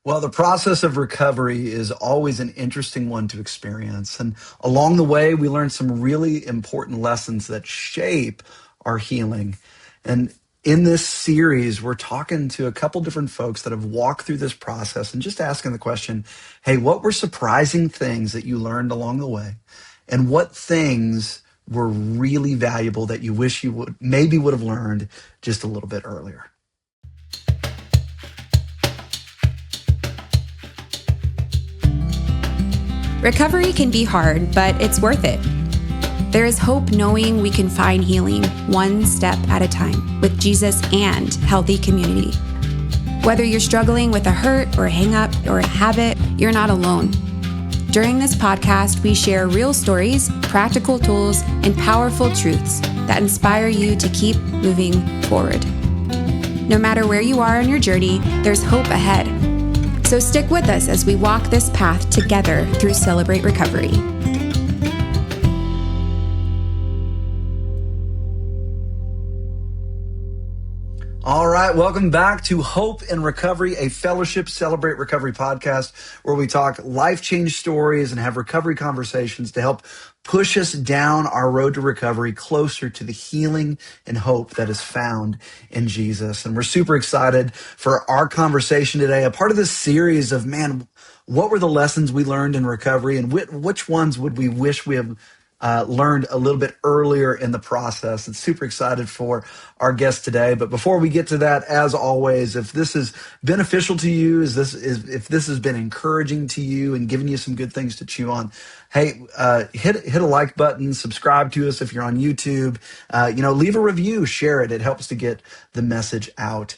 Well, the process of recovery is always an interesting one to experience. And along the way, we learn some really important lessons that shape our healing. And in this series, we're talking to a couple different folks that have walked through this process and just asking the question, hey, what were surprising things that you learned along the way? And what things were really valuable that you wish you would have learned just a little bit earlier? Recovery can be hard, but it's worth it. There is hope knowing we can find healing one step at a time with Jesus and healthy community. Whether you're struggling with a hurt or a hang-up or a habit, you're not alone. During this podcast, we share real stories, practical tools, and powerful truths that inspire you to keep moving forward. No matter where you are on your journey, there's hope ahead. So stick with us as we walk this path together through Celebrate Recovery. All right, welcome back to Hope and Recovery, a Fellowship Celebrate Recovery podcast where we talk life change stories and have recovery conversations to help push us down our road to recovery closer to the healing and hope that is found in Jesus. And we're super excited for our conversation today, a part of this series of, man, what were the lessons we learned in recovery and which ones would we wish we have learned a little bit earlier in the process. And super excited for our guest today. But before we get to that, as always, if this is beneficial to you, if this has been encouraging to you and giving you some good things to chew on, hey, hit a like button, subscribe to us if you're on YouTube, leave a review, share it. It helps to get the message out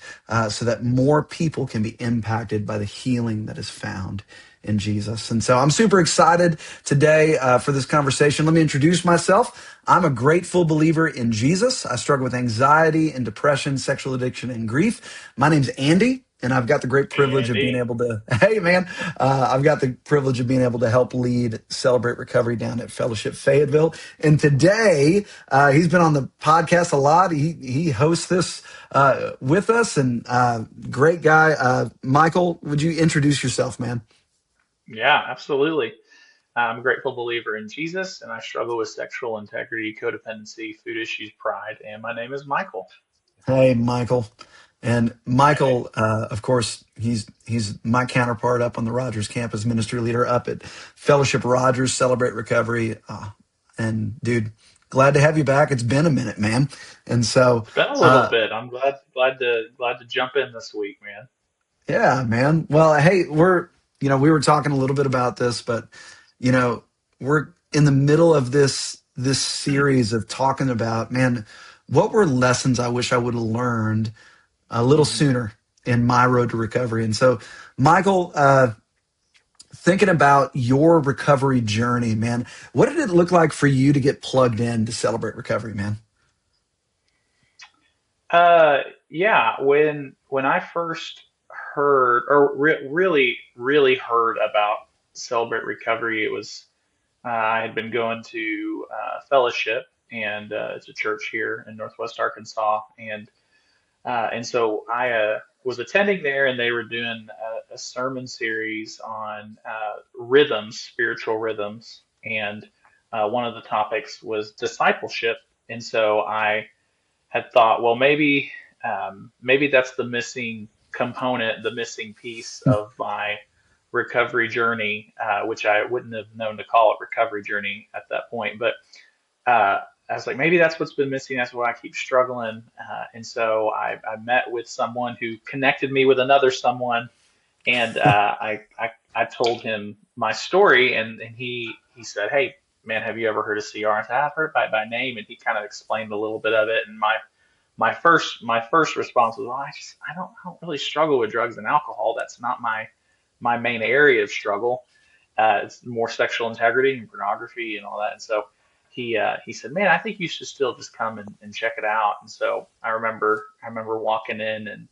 so that more people can be impacted by the healing that is found in Jesus. And so I'm super excited today for this conversation. Let me introduce myself. I'm a grateful believer in Jesus. I struggle with anxiety and depression, sexual addiction, and grief. My name's Andy, and I've got the great privilege of being able to, I've got the privilege of being able to help lead Celebrate Recovery down at Fellowship Fayetteville. And today, he's been on the podcast a lot. He hosts this with us, and great guy. Michael, would you introduce yourself, man? Yeah, absolutely. I'm a grateful believer in Jesus, and I struggle with sexual integrity, codependency, food issues, pride, and my name is Michael. Hey, Michael. And Michael, of course, he's my counterpart up on the Rogers campus, ministry leader up at Fellowship Rogers, Celebrate Recovery. And dude, glad to have you back. It's been a minute, man. And so, It's been a little bit. I'm glad to jump in this week, man. yeah, man. Well, hey, we were talking a little bit about this, but we're in the middle of this series of talking about, man, what were lessons I wish I would have learned a little Mhm. sooner in my road to recovery. And so, Michael, thinking about your recovery journey, man, what did it look like for you to get plugged in to Celebrate Recovery, man? Yeah, when I first heard or really heard about Celebrate Recovery, it was I had been going to fellowship, and it's a church here in Northwest Arkansas, and so I was attending there, and they were doing a sermon series on rhythms, spiritual rhythms, and one of the topics was discipleship. And so I had thought, well, maybe that's the missing component, the missing piece of my recovery journey, which I wouldn't have known to call it recovery journey at that point. But I was like, maybe that's what's been missing. That's why I keep struggling. And so I met with someone who connected me with another someone, and I told him my story, and he said, "Hey, man, have you ever heard of CR?" I said, "I've heard by name," and he kind of explained a little bit of it. And my first response was, well, I don't really struggle with drugs and alcohol. That's not my main area of struggle. It's more sexual integrity and pornography and all that. And so he said, "Man, I think you should still just come and check it out." And so I remember walking in, and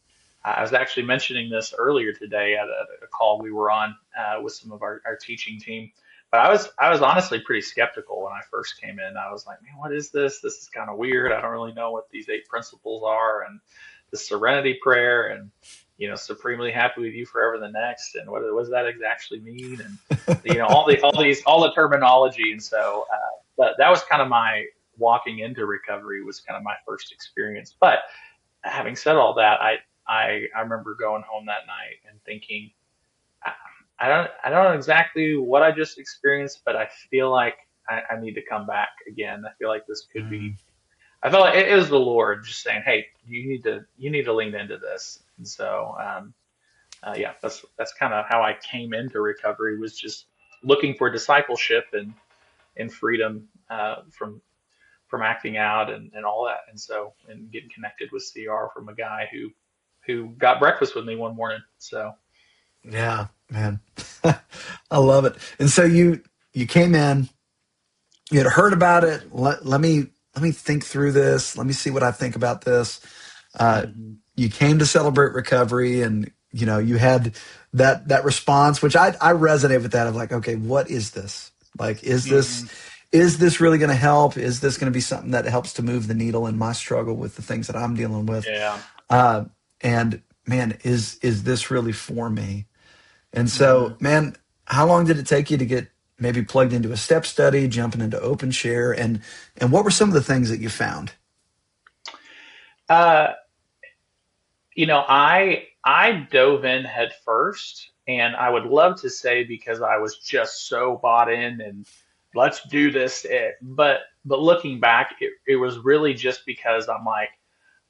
I was actually mentioning this earlier today at a call we were on with some of our teaching team. But I was honestly pretty skeptical when I first came in. I was like, "Man, what is this? This is kind of weird. I don't really know what these 8 principles are, and the Serenity Prayer, and supremely happy with you forever the next, and what does that actually mean, and all the terminology, and so, but that was kind of my walking into recovery was kind of my first experience. But having said all that, I remember going home that night and thinking, I, I don't know exactly what I just experienced, but I feel like I need to come back again. I feel like this could be. Mm. I felt like it was the Lord just saying, "Hey, you need to lean into this." And so, yeah, that's kind of how I came into recovery, was just looking for discipleship and freedom, from acting out and all that. And so, and getting connected with CR from a guy who got breakfast with me one morning. So Yeah, man. I love it. And so you came in, you had heard about it. Let me think through this. Let me see what I think about this. Uh, hmm you came to Celebrate Recovery, and you had that response, which I resonate with that of like, okay, what is this? Like, hmm is this really going to help? Is this going to be something that helps to move the needle in my struggle with the things that I'm dealing with? yeah. Uh, and man, is this really for me? And so, hmm man, how long did it take you to get maybe plugged into a step study, jumping into OpenShare, and what were some of the things that you found? Uh, I dove in head first, and I would love to say because I was just so bought in and let's do this. But looking back, it was really just because I'm like,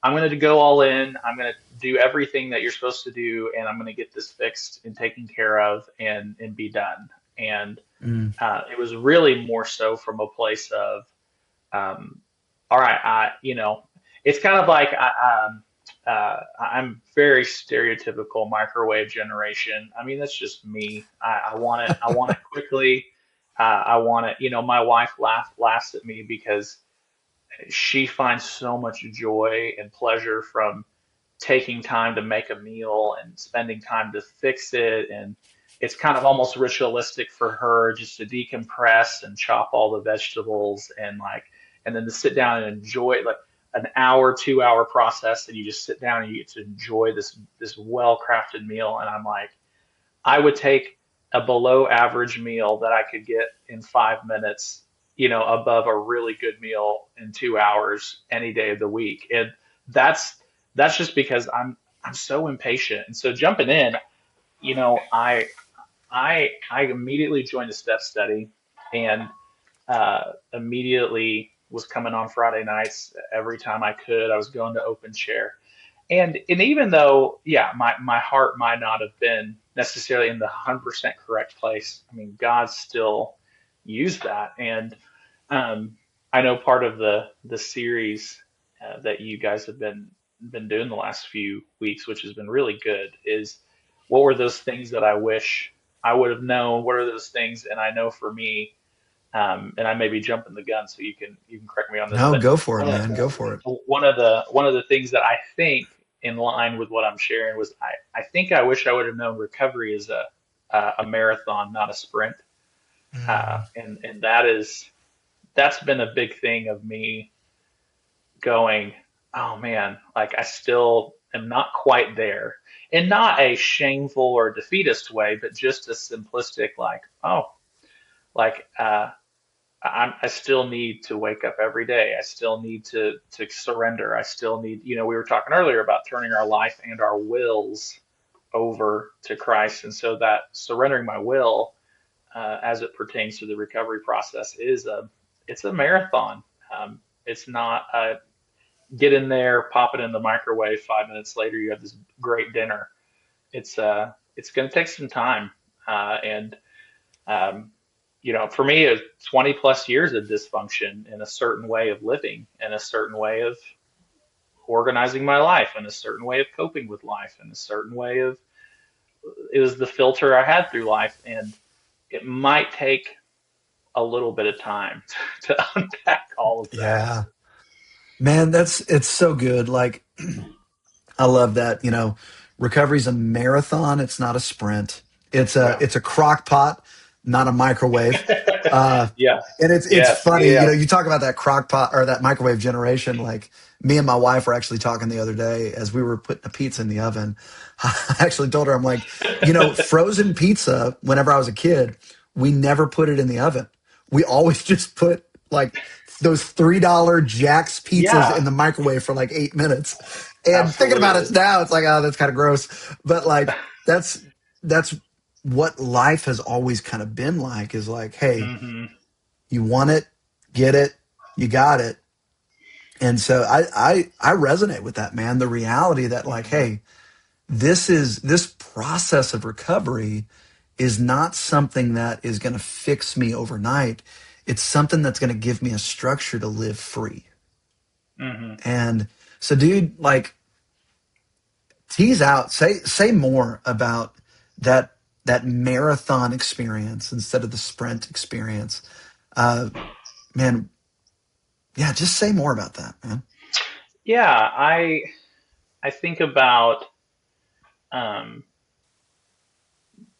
I'm going to go all in. I'm going to do everything that you're supposed to do, and I'm going to get this fixed and taken care of, and be done. And Mm, it was really more so from a place of, all right, it's kind of like I'm very stereotypical microwave generation. I mean, that's just me. I want it. I want it quickly. I want it. My wife laughs at me because she finds so much joy and pleasure from taking time to make a meal and spending time to fix it. And it's kind of almost ritualistic for her just to decompress and chop all the vegetables and then to sit down and enjoy it, like an hour, 2 hour process. And you just sit down and you get to enjoy this well crafted meal. And I'm like, I would take a below average meal that I could get in 5 minutes, above a really good meal in 2 hours any day of the week. And that's that's just because I'm so impatient. And so jumping in, you know, I I immediately joined a step study, and immediately was coming on Friday nights every time I could. I was going to open share. And even though, yeah, my heart might not have been necessarily in the 100% correct place, I mean, God still used that. And I know part of the series that you guys have been doing the last few weeks, which has been really good, is what were those things that I wish I would have known? What are those things? And I know for me, and I may be jumping the gun, so you can correct me on this, no, but go for it, one of man. Go for it. one of the things that I think in line with what I'm sharing was I think I wish I would have known recovery is a marathon, not a sprint, Mm, and that's been a big thing of me going, oh man, like I still am not quite there, in not a shameful or defeatist way, but just a simplistic like, oh, like I still need to wake up every day. I still need to surrender. I still need, we were talking earlier about turning our life and our wills over to Christ, and so that surrendering my will, as it pertains to the recovery process, it's a marathon. It's not a get in there, pop it in the microwave. 5 minutes later, you have this great dinner. It's going to take some time, and um, for me, it's 20 plus years of dysfunction in a certain way of living, and a certain way of organizing my life, and a certain way of coping with life, and a certain way of it was the filter I had through life, and it might take a little bit of time to unpack all of that. yeah, man, it's so good. Like, I love that. Recovery's a marathon. It's not a sprint. It's a Yeah. it's a crock pot, not a microwave. Uh, Yes. and it's Yes. funny, Yeah. you talk about that crock pot or that microwave generation. Like me and my wife were actually talking the other day as we were putting a pizza in the oven. I actually told her, I'm like, frozen pizza, whenever I was a kid, we never put it in the oven. We always just put like those $3 Jack's pizzas Yeah. in the microwave for like 8 minutes. And thinking about it Absolutely. now, it's like, oh, that's kind of gross. But like, that's what life has always kind of been like, is like, hey, Hmm. you want it, get it, you got it. And so I resonate with that, man. The reality that like, Hmm. hey, this process of recovery is not something that is going to fix me overnight. It's something that's going to give me a structure to live free. Hmm. And so, dude, like, tease out, say more about that that marathon experience instead of the sprint experience. Uh, man, yeah, just say more about that, man. Yeah. I think about um,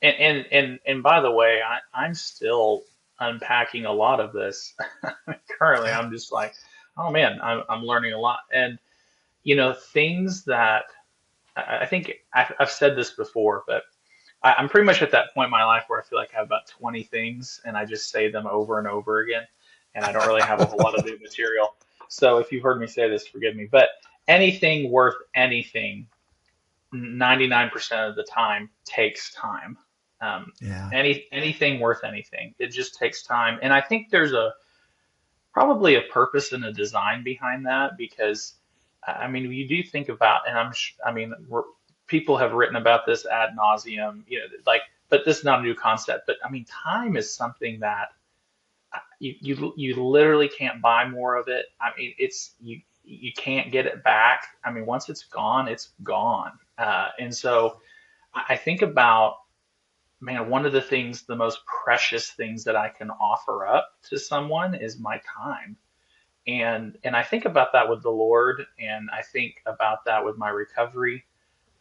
and by the way, I'm still unpacking a lot of this currently. Yeah. I'm just like, oh man, I'm learning a lot, and things that I think I've said this before, but I'm pretty much at that point in my life where I feel like I have about 20 things, and I just say them over and over again, and I don't really have a whole lot of new material. So if you've heard me say this, forgive me, but anything worth anything 99% of the time takes time. Um, Yeah. anything worth anything, it just takes time. And I think there's probably a purpose and a design behind that because, I mean, you do think about, and I mean, people have written about this ad nauseum, like, but this is not a new concept. But I mean, time is something that you literally can't buy more of it. I mean, you can't get it back. I mean, once it's gone, it's gone. And so I think about, man, one of the things, the most precious things that I can offer up to someone is my time. And I think about that with the Lord, and I think about that with my recovery,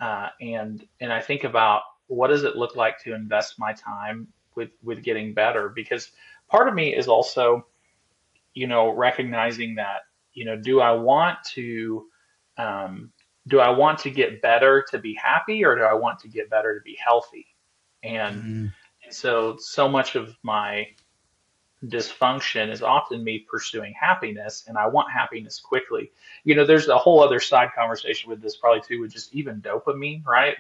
and I think about what does it look like to invest my time with getting better, because part of me is also recognizing that, do I want to, um, get better to be happy, or do I want to get better to be healthy? And, Mm, and so much of my dysfunction is often me pursuing happiness, and I want happiness quickly. There's a whole other side conversation with this probably too, with just even dopamine, right?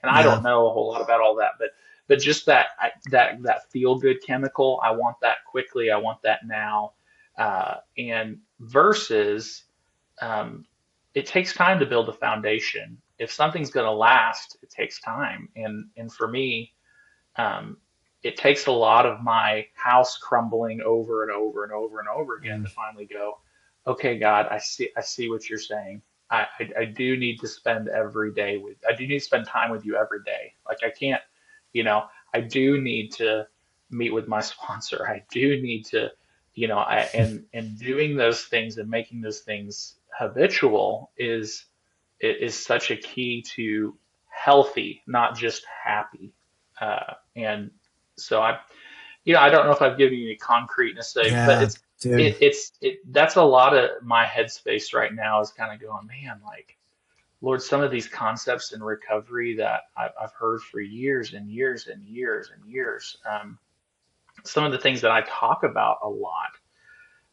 And I don't yeah. know a whole lot about all that, but just that feel good chemical, I want that quickly. I want that now. And versus, um, it takes time to build a foundation. If something's going to last, it takes time. And for me, um, it takes a lot of my house crumbling over and over and over and over again Mm, to finally go, okay, God, I see what you're saying. I do need to spend I do need to spend time with you every day. Like I can't, I do need to meet with my sponsor. I do need to, and doing those things and making those things habitual is such a key to healthy, not just happy. And so I don't know if I've given you any concreteness today, but yeah, dude. that's a lot of my headspace right now is kind of going, man, like, Lord, some of these concepts in recovery that I've heard for years and years and years and years, some of the things that I talk about a lot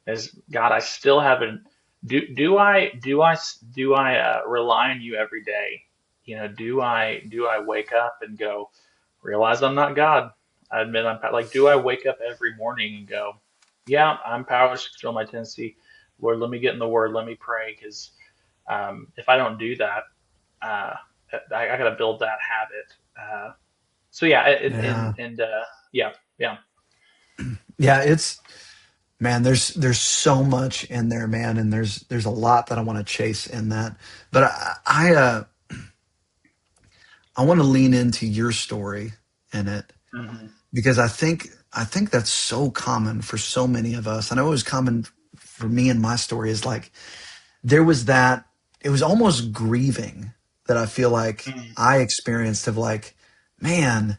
is, God, I still haven't. Do I rely on you every day? Do I wake up and go, realize I'm not God? I admit like, do I wake up every morning and go, yeah, I'm powerless to control my tendency. Lord, let me get in the Word, let me pray, because if I don't do that, uh, I got to build that habit. So yeah, Yeah. yeah, yeah. Yeah, it's man, there's so much in there, man, and there's a lot that I want to chase in that. But I want to lean into your story in it Hmm. because I think that's so common for so many of us. I know it was common for me, and my story is like there was that it was almost grieving that I feel like I experienced of like, man,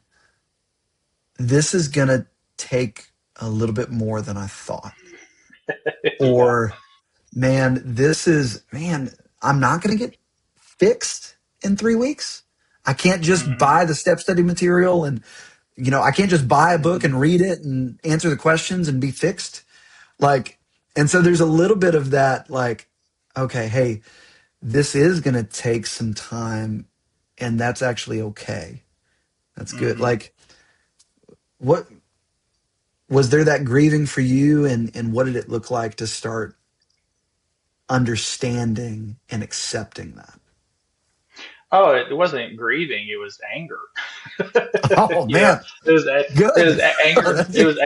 this is gonna take a little bit more than I thought. Yeah. Or, man, I'm not going to get fixed in 3 weeks. I can't just Hmm. buy the step study material and, I can't just buy a book and read it and answer the questions and be fixed. Like, and so there's a little bit of that, like, okay, hey, this is going to take some time, and that's actually okay. That's good. Hmm. Like, what was there that grieving for you, and what did it look like to start understanding and accepting that? Oh, it wasn't grieving, it was anger. Oh You know, man, it was good. anger. That's It it. was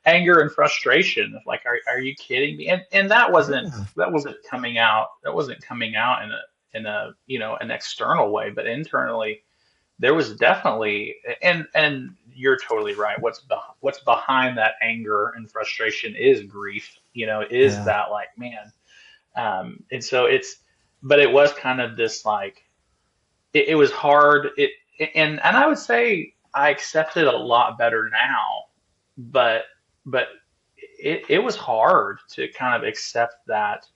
anger and frustration. Like, are you kidding me? And Yeah. that wasn't coming out. That wasn't coming out in a an external way, but internally there was definitely. And you're totally right. What's behind that anger and frustration is grief. Is Yeah. that, like, man? And so but it was kind of this, like, it was hard. And I would say I accept it a lot better now, but it was hard to kind of accept that,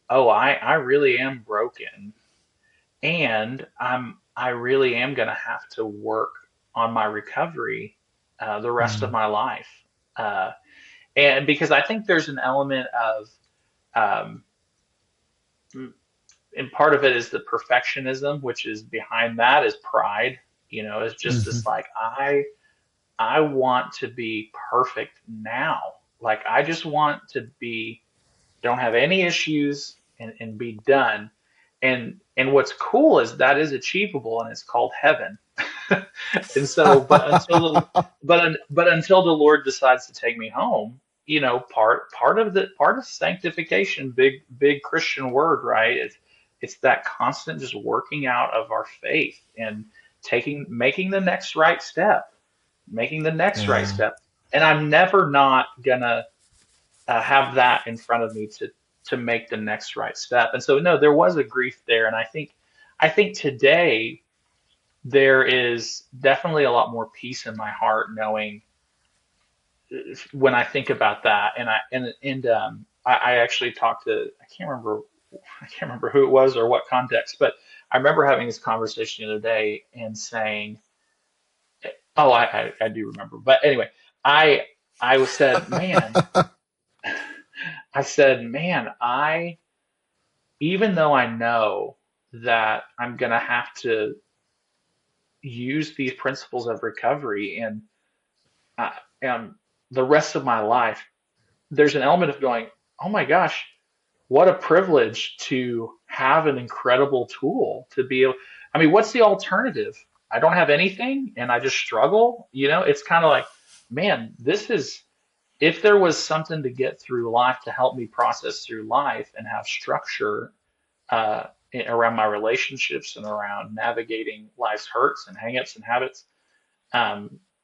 oh, I really am broken, and I really am gonna have to work on my recovery the rest of Mm, my life. Uh, and because I think there's an element of um, and part of it is the perfectionism, which is behind that is pride. It's just mhm. this, like, I want to be perfect now. Like, I just want to be don't have any issues, and be done. And what's cool is that is achievable, and it's called heaven. And so, but until the Lord decides to take me home, part of sanctification, big Christian word, right? It's that constant just working out of our faith and making the next right step, making the next right Yeah. step. And I'm never not gonna have that in front of me to make the next right step. And so, no, there was a grief there, and I think today there is definitely a lot more peace in my heart, knowing, when I think about that. And I actually talked to, I can't remember who it was or what context, but I remember having this conversation the other day and saying, oh, I do remember, but anyway, I I said, man, I, even though I know that I'm gonna have to use these principles of recovery and the rest of my life, there's an element of going, oh my gosh, what a privilege to have an incredible tool to be able. I mean, what's the alternative? I don't have anything and I just struggle. It's kind of like, man, this is, if there was something to get through life to help me process through life and have structure uh, around my relationships and around navigating life's hurts and hangups and habits,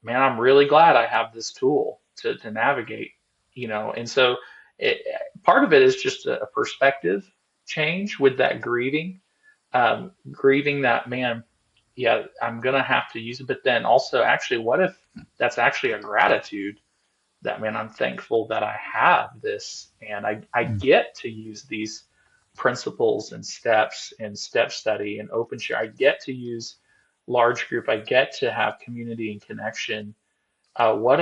man, I'm really glad I have this tool to navigate. And so it, part of it is just a perspective change with that grieving that, man, yeah, I'm gonna have to use it. But then also, actually, what if that's actually a gratitude, that, man, I'm thankful that I have this, and I Mm. get to use these principles and steps and step study and open share. I get to use large group. I get to have community and connection. What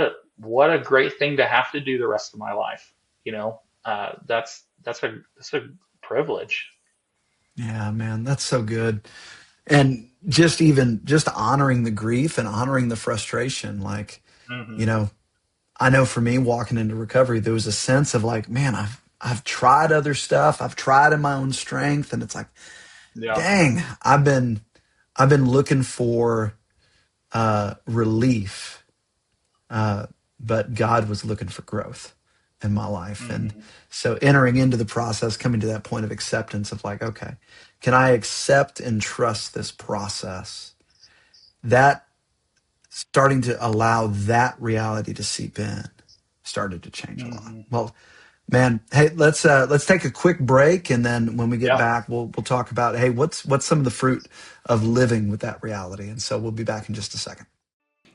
a great thing to have to do the rest of my life. That's a privilege. Yeah, man, that's so good. And just honoring the grief and honoring the frustration. Like, you Hmm. know, I know for me walking into recovery, there was a sense of like, man, I've tried other stuff. I've tried in my own strength. And it's like, Yeah. dang, I've been looking for relief, uh, but God was looking for growth in my life. And Hmm. so entering into the process, coming to that point of acceptance of like, okay, can I accept and trust this process? That starting to allow that reality to seep in started to change a lot. Hmm. Well, man, hey, let's take a quick break, and then when we get Yeah. back, we'll talk about, hey, what's some of the fruit of living with that reality. And so we'll be back in just a second.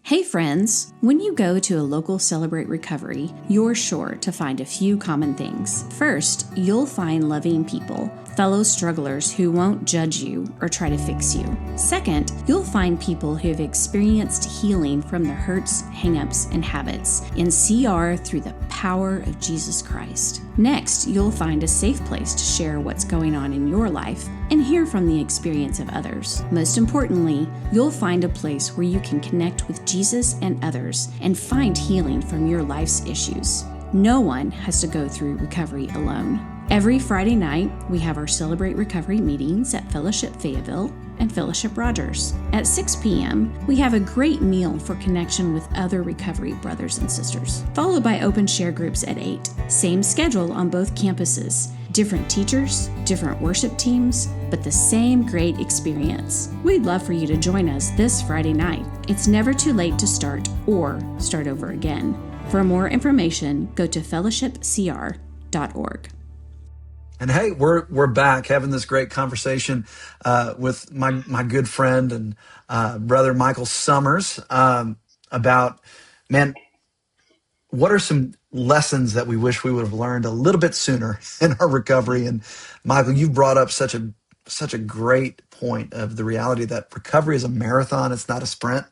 Hey friends! When you go to a local Celebrate Recovery, you're sure to find a few common things. First, you'll find loving people, fellow strugglers who won't judge you or try to fix you. Second, you'll find people who have experienced healing from their hurts, hangups, and habits in CR through the power of Jesus Christ. Next, you'll find a safe place to share what's going on in your life and hear from the experience of others. Most importantly, you'll find a place where you can connect with Jesus and others and find healing from your life's issues. No one has to go through recovery alone. Every Friday night, we have our Celebrate Recovery meetings at Fellowship Fayetteville and Fellowship Rogers. At 6 p.m., we have a great meal for connection with other recovery brothers and sisters, followed by open share groups at 8. Same schedule on both campuses. Different teachers, different worship teams, but the same great experience. We'd love for you to join us this Friday night. It's never too late to start or start over again. For more information, go to fellowshipcr.org. And hey, we're back having this great conversation with my good friend and brother Michael Summers about, man, what are some lessons that we wish we would have learned a little bit sooner in our recovery? And Michael, you've brought up such a great point of the reality that recovery is a marathon. It's not a sprint.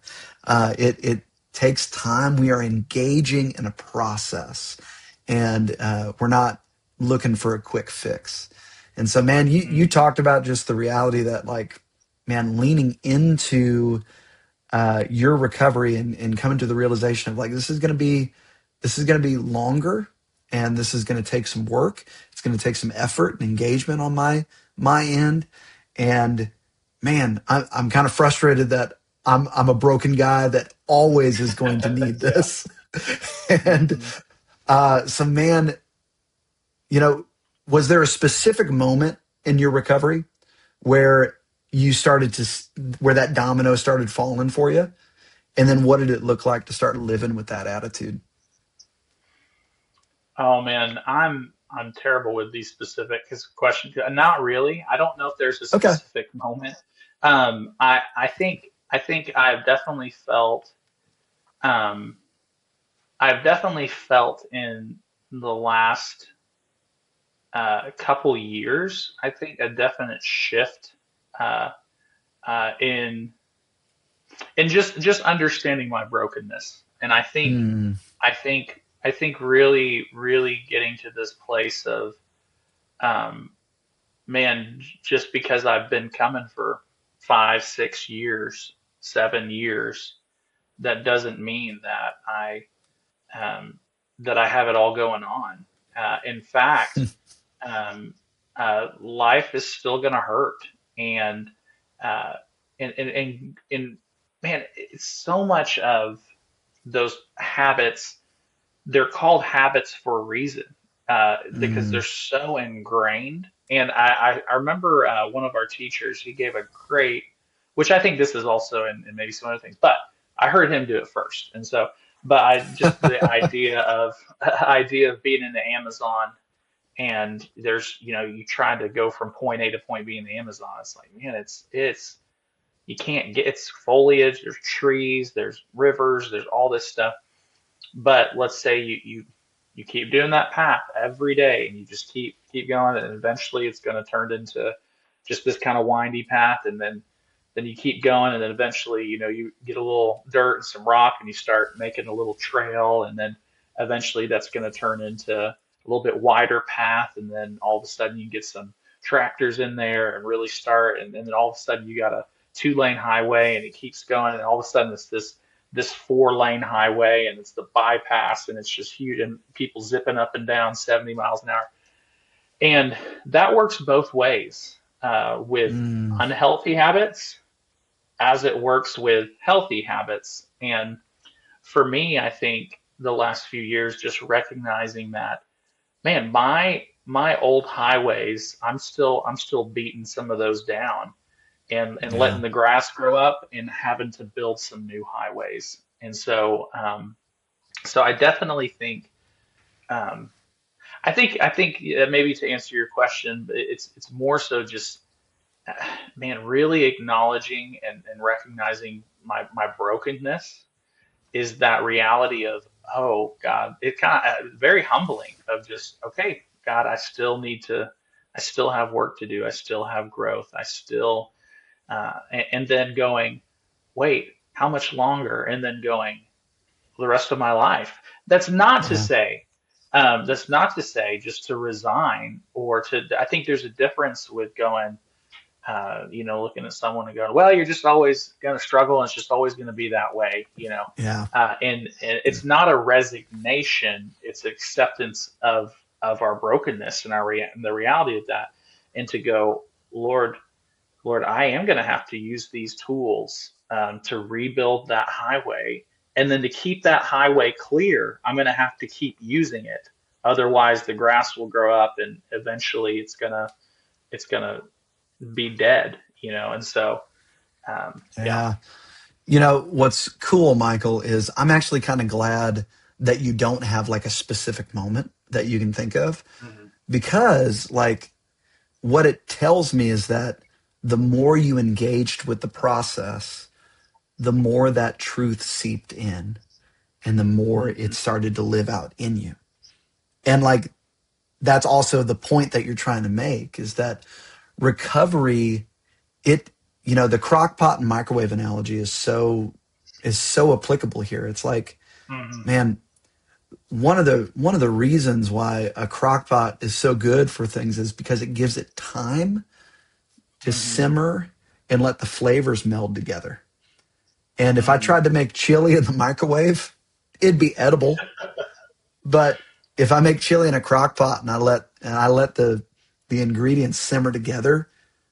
It takes time. We are engaging in a process, and we're not looking for a quick fix. And so, man, you talked about just the reality that, like, man, leaning into your recovery and coming to the realization of, like, this is going to be longer, and this is going to take some work. It's going to take some effort and engagement on my end. And man, I'm kind of frustrated that I'm a broken guy that always is going to need this. And so, man, was there a specific moment in your recovery where where that domino started falling for you? And then what did it look like to start living with that attitude? Oh man, I'm terrible with these specific questions. Not really. I don't know if there's a Okay. specific moment. I think um, I've definitely felt in the last couple years. I think a definite shift uh, in just understanding my brokenness, and Mm, I think really getting to this place of um, man, just because I've been coming for 5, 6 years, 7 years, that doesn't mean um, that I have it all going on. In fact, um, life is still going to hurt, and uh, and man, it's so much of those habits. They're called habits for a reason because they're mm, so ingrained. And I remember one of our teachers, he gave a great, which I think this is also in maybe some other things, but I heard him do it first. And so, but I just the idea of idea of being in the Amazon and there's, you try to go from point A to point B in the Amazon. It's like, man, it's you can't get it's foliage, there's trees, there's rivers, there's all this stuff. But let's say you keep doing that path every day and you just keep going and eventually it's going to turn into just this kind of windy path and then you keep going and then eventually you get a little dirt and some rock and you start making a little trail and then eventually that's going to turn into a little bit wider path and then all of a sudden you get some tractors in there and really start and then all of a sudden you got a 2-lane highway and it keeps going and all of a sudden it's this 4-lane highway and it's the bypass and it's just huge and people zipping up and down 70 miles an hour. And that works both ways with mm, unhealthy habits as it works with healthy habits. And for me, I think the last few years, just recognizing that, man, my old highways, I'm still beating some of those down and letting yeah. the grass grow up and having to build some new highways. And so I definitely think, um, I think maybe to answer your question, it's more so just, man, really acknowledging and recognizing my brokenness is that reality of, oh God, it kind of very humbling of just, okay, God, I still have work to do. I still have growth. I still, and then going, wait, how much longer? And then going, the rest of my life. That's not to Yeah. say, that's not to say just to resign or to, I think there's a difference with going, looking at someone and going, well, you're just always going to struggle and it's just always going to be that way, Yeah. and it's not a resignation, it's acceptance of our brokenness and and the reality of that. And to go, Lord, Lord, I am going to have to use these tools to rebuild that highway. And then to keep that highway clear, I'm going to have to keep using it. Otherwise, the grass will grow up and eventually it's gonna be dead, And so, yeah. Yeah. What's cool, Michael, is I'm actually kind of glad that you don't have like a specific moment that you can think of, Hmm. because like what it tells me is that the more you engaged with the process, the more that truth seeped in and the more it Hmm. started to live out in you. And like that's also the point that you're trying to make, is that recovery, it the crock pot and microwave analogy is so applicable here. It's like, Hmm. man, one of the reasons why a crock pot is so good for things is because it gives it time to Hmm. simmer and let the flavors meld together. And if I Hmm. tried to make chili in the microwave, it'd be edible. But if I make chili in a crock pot and I let the ingredients simmer together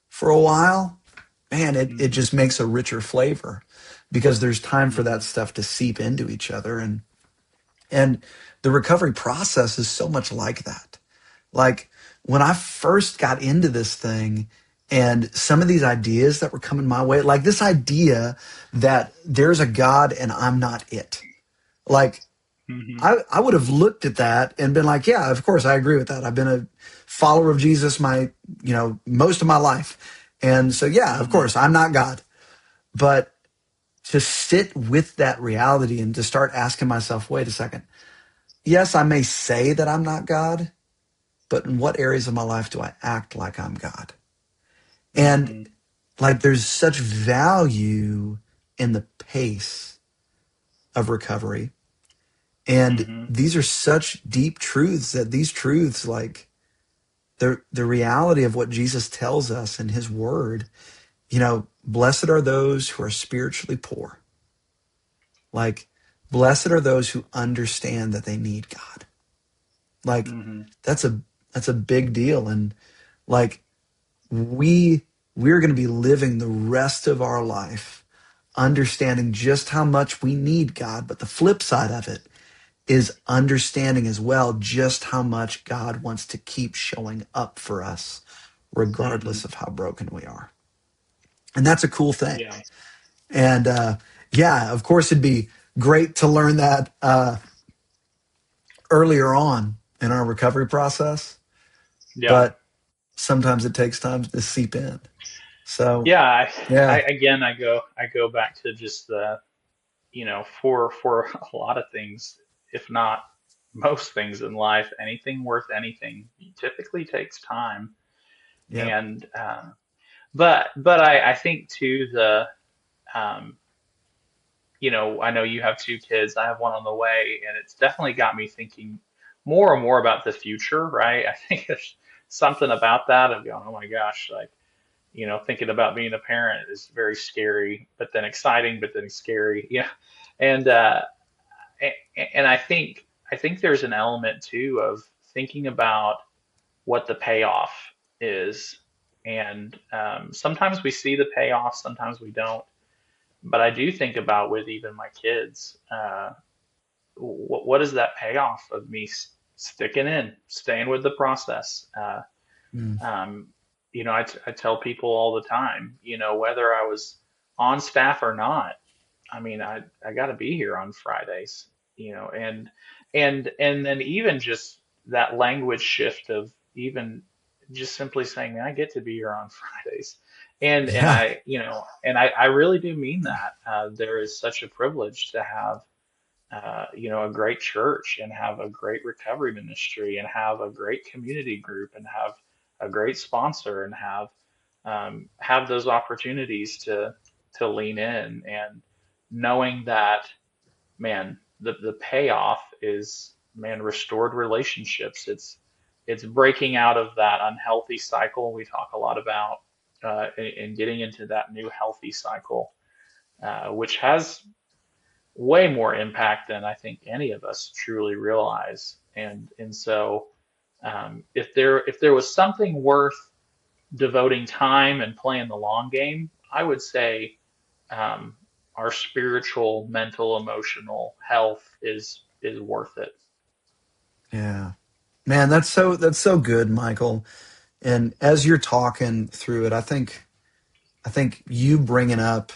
for a while, man, it Hmm. just makes a richer flavor because there's time for that Hmm. stuff to seep into each other. And the recovery process is so much like that. Like when I first got into this thing and some of these ideas that were coming my way, like this idea that there's a God and I'm not it. Like Hmm. I would have looked at that and been like, yeah, of course I agree with that. I've been a follower of Jesus most of my life. And so, yeah, of Hmm. course I'm not God. But to sit with that reality and to start asking myself, wait a second. Yes, I may say that I'm not God, but in what areas of my life do I act like I'm God? And Hmm. like there's such value in the pace of recovery. And Hmm. these are such deep truths that these truths, like the reality of what Jesus tells us in his word, blessed are those who are spiritually poor. Like, blessed are those who understand that they need God. Like, Hmm. that's a big deal. And like we're going to be living the rest of our life understanding just how much we need God. But the flip side of it is understanding as well just how much God wants to keep showing up for us, Hmm. regardless of how broken we are. And that's a cool thing. Yeah. And yeah, of course, it'd be great to learn that earlier on in our recovery process, Yeah. but sometimes it takes time to seep in. So, Yeah. yeah, I go back to just for a lot of things, if not most things in life, anything worth anything typically takes time. yeah, And but I think too um, I know you have two kids. I have one on the way, and it's definitely got me thinking more and more about the future, right? I think there's something about that of going, oh my gosh, like, thinking about being a parent is very scary, but then exciting, but then scary. Yeah. And and I think there's an element too of thinking about what the payoff is. And sometimes we see the payoff, sometimes we don't. But I do think about with even my kids, what is that payoff of me sticking in, staying with the process? mm, Um, I tell people all the time, whether I was on staff or not, I mean, I got to be here on Fridays, and then even just that language shift of even just simply saying, man, I get to be here on Fridays. And yeah, I really do mean that. There is such a privilege to have a great church and have a great recovery ministry and have a great community group and have a great sponsor and have those opportunities to lean in, and knowing that, man, the payoff is, man, restored relationships. It's breaking out of that unhealthy cycle we talk a lot about, and getting into that new healthy cycle, which has way more impact than I think any of us truly realize. And so, if there was something worth devoting time and playing the long game, I would say, um, our spiritual, mental, emotional health is worth it. Yeah. Man, that's so good, Michael. And as you're talking through it, I think you bringing up,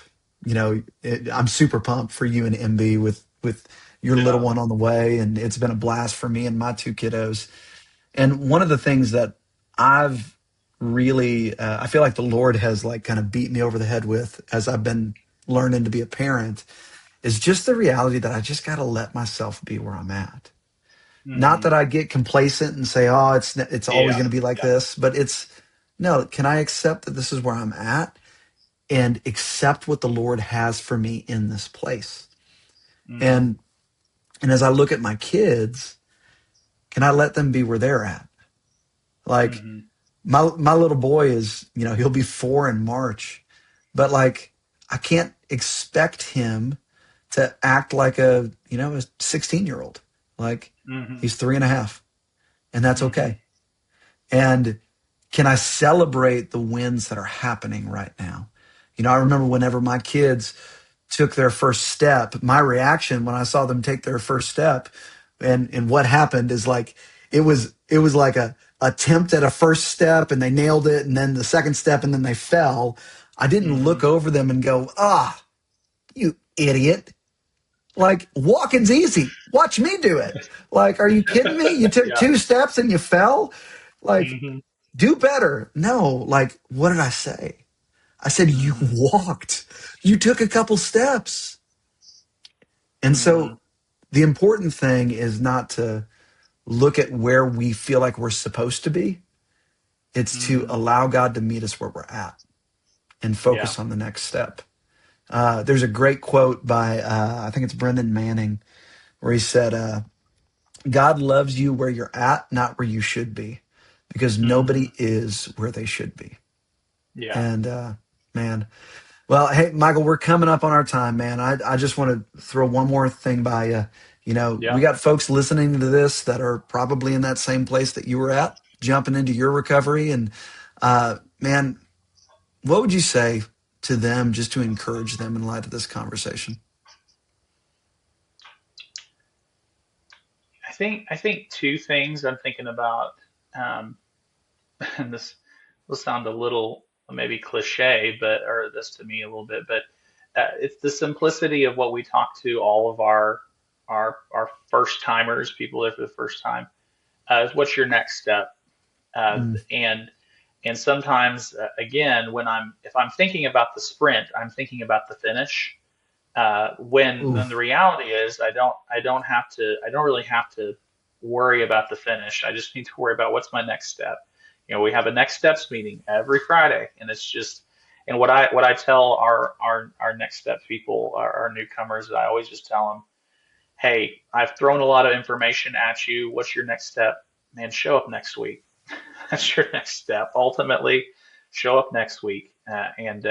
I'm super pumped for you and MB with your little Yeah. one on the way, and it's been a blast for me and my two kiddos. And one of the things that I've really, I feel like the Lord has like kind of beat me over the head with as I've been learning to be a parent is just the reality that I just got to let myself be where I'm at. Not Hmm. that I get complacent and say, "Oh, it's always Yeah. going to be like Yeah. this," but it's no. Can I accept that this is where I'm at and accept what the Lord has for me in this place? Hmm. And and as I look at my kids, can I let them be where they're at? Like Hmm. my little boy is, he'll be 4 in March, but like I can't expect him to act like a 16-year-old. Like Hmm. he's 3.5, and that's Hmm. okay. And can I celebrate the wins that are happening right now? I remember whenever my kids took their first step, my reaction when I saw them take their first step, and what happened is like it was like a attempt at a first step and they nailed it, and then the second step and then they fell. I didn't look Hmm. over them and go, "Ah, you idiot. Like walking's easy. Watch me do it." Like, are you kidding me? You took Yeah. 2 steps and you fell? Like, Hmm. do better. No, like, what did I say? I said, you Hmm. walked. You took a couple steps. And Hmm. so the important thing is not to look at where we feel like we're supposed to be. It's to Hmm. allow God to meet us where we're at and Yeah. focus on the next step. There's a great quote by, I think it's Brendan Manning, where he said, God loves you where you're at, not where you should be, because Hmm. nobody is where they should be. Yeah. And man, well, hey, Michael, we're coming up on our time, man. I just want to throw one more thing by you. We Yeah. got folks listening to this that are probably in that same place that you were at, jumping into your recovery. And man, what would you say to them just to encourage them in light of this conversation? I think two things I'm thinking about, um, and this will sound a little maybe cliche, but or this to me a little bit, but it's the simplicity of what we talk to all of our first timers, people there for the first time. Is what's your next step? Uh, Mm. and and sometimes, again, if I'm thinking about the sprint, I'm thinking about the finish. When Ooh. then the reality is, I don't really have to worry about the finish. I just need to worry about what's my next step. We have a next steps meeting every Friday, and it's just, and what I tell our next steps people, our newcomers, I always just tell them, hey, I've thrown a lot of information at you. What's your next step? Man, show up next week. That's your next step. Ultimately, show up next week. And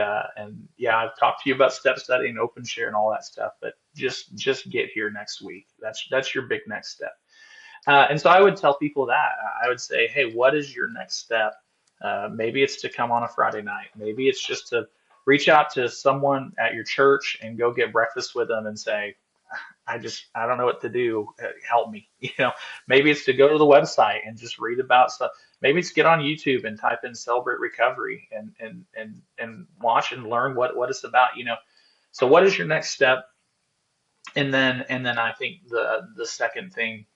yeah, I've talked to you about step study and open share and all that stuff, but just get here next week. That's your big next step. And so I would tell people that. I would say, hey, what is your next step? Maybe it's to come on a Friday night. Maybe it's just to reach out to someone at your church and go get breakfast with them and say, I don't know what to do. Help me. Maybe it's to go to the website and just read about stuff. Maybe it's get on YouTube and type in Celebrate Recovery and watch and learn what it's about. So what is your next step? And then I think the second thing,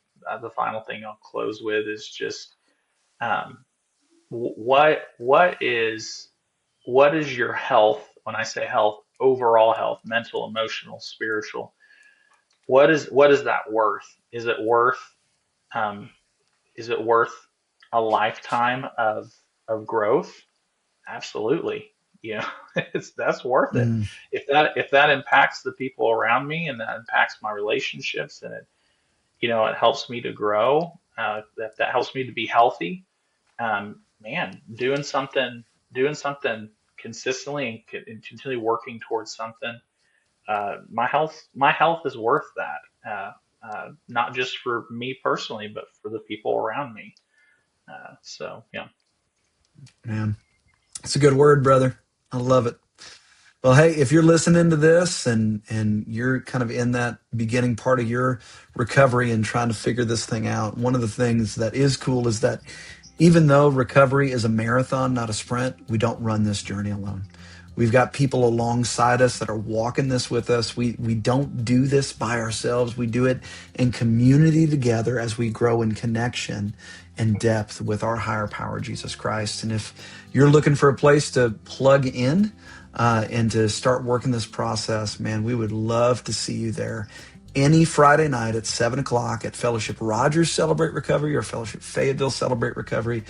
the final thing I'll close with is just, um, what is your health? When I say health, overall health, mental, emotional, spiritual. what is that worth? Um, is it worth a lifetime of growth? Absolutely. You know, that's worth it. Mm, If that impacts the people around me and that impacts my relationships and it helps me to grow, that helps me to be healthy. Man, doing something consistently and continually working towards something. My health is worth that. Not just for me personally, but for the people around me. So yeah. man, it's a good word, brother. I love it. Well, hey, if you're listening to this and you're kind of in that beginning part of your recovery and trying to figure this thing out, one of the things that is cool is that even though recovery is a marathon, not a sprint, we don't run this journey alone. We've got people alongside us that are walking this with us. We don't do this by ourselves. We do it in community together as we grow in connection and depth with our higher power, Jesus Christ. And if you're looking for a place to plug in and to start working this process, man, we would love to see you there any Friday night at 7 o'clock at Fellowship Rogers Celebrate Recovery or Fellowship Fayetteville Celebrate Recovery.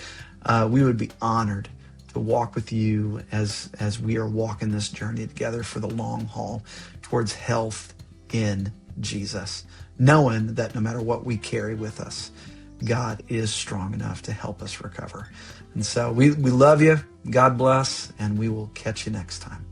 We would be honored to walk with you as we are walking this journey together for the long haul towards health in Jesus, knowing that no matter what we carry with us, God is strong enough to help us recover. And so we love you. God bless, and we will catch you next time.